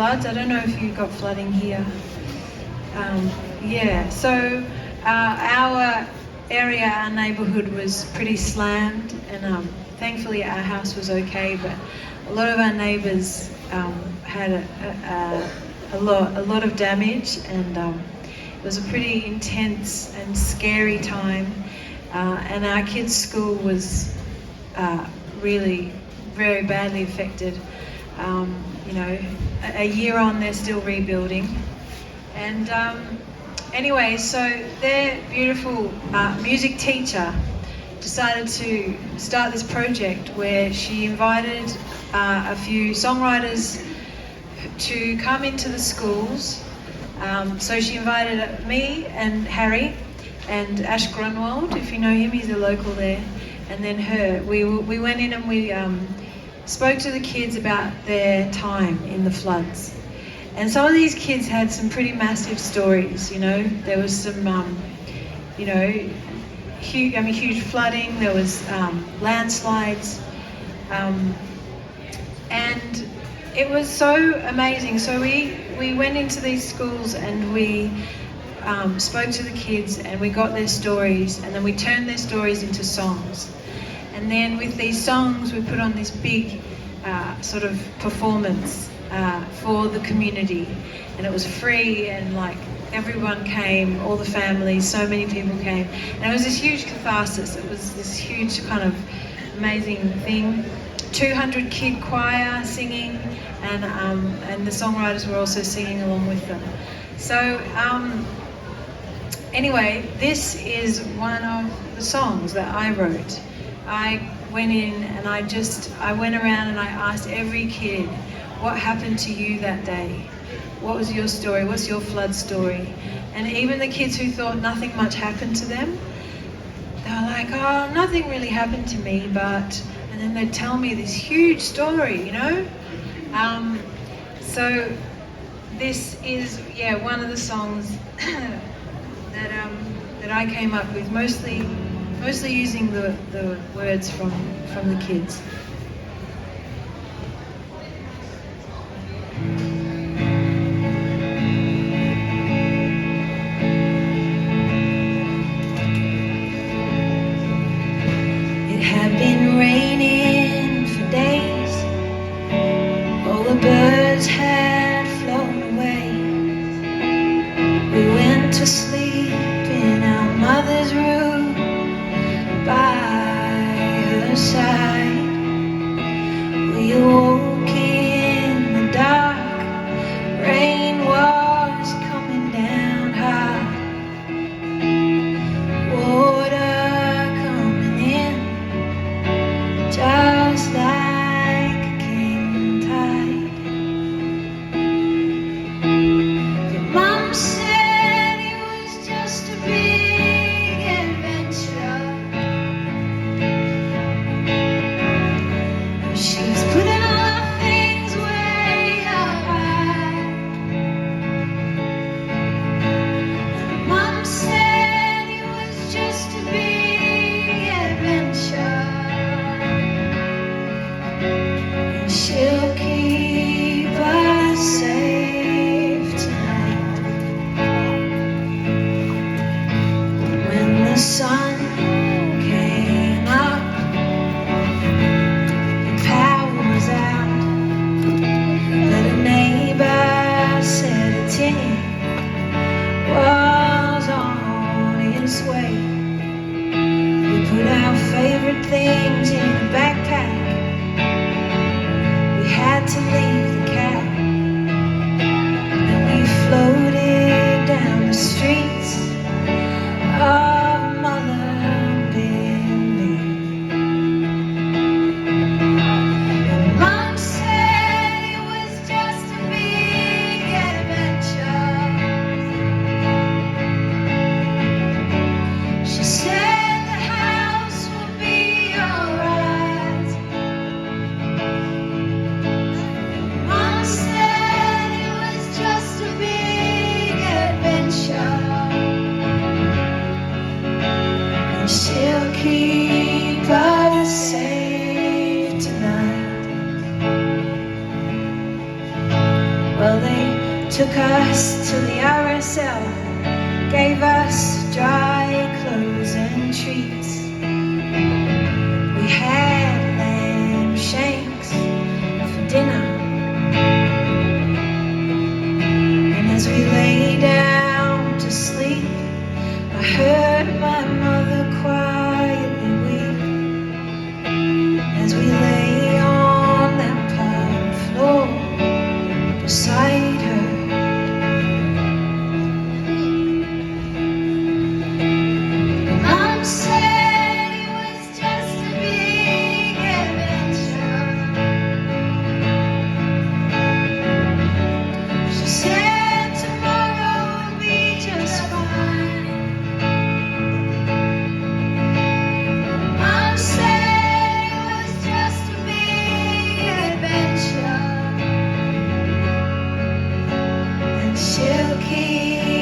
Floods. I don't know if you got flooding here. Yeah, so our area, our neighbourhood was pretty slammed, and thankfully our house was okay, but a lot of our neighbours had a lot of damage, and it was a pretty intense and scary time, and our kids' school was really very badly affected. You know, a year on, they're still rebuilding. And anyway, so their beautiful music teacher decided to start this project where she invited a few songwriters to come into the schools. So she invited me and Harry and Ash Grunwald, if you know him, he's a local there, and then her. We went in and we spoke to the kids about their time in the floods. And some of these kids had some pretty massive stories, you know. There was some, you know, huge flooding, there was landslides, and it was so amazing. So we went into these schools and we spoke to the kids and we got their stories, and then we turned their stories into songs. And then with these songs, we put on this big sort of performance for the community. And it was free, and like everyone came, all the families, so many people came. And it was this huge catharsis. It was this huge kind of amazing thing. 200 kid choir singing, and the songwriters were also singing along with them. So anyway, this is one of the songs that I wrote. I went in and I went around and I asked every kid, what happened to you that day? What was your story? What's your flood story? And even the kids who thought nothing much happened to them, they were like, oh, nothing really happened to me, but, and then they'd tell me this huge story, you know? So this is, yeah, one of the songs that I came up with, mostly using the words from the kids. It had been raining for days, all the birds had flown away. We went to sleep in our mother's room by her side. took us to the RSL, gave us dry clothes and treats. We had lamb shanks for dinner, and as we lay down to sleep, I heard my mother quietly weep. As we lay on that pine floor beside her, Mom said it was just a big adventure. She said tomorrow will be just fine. Mom said it was just a big adventure, and she'll keep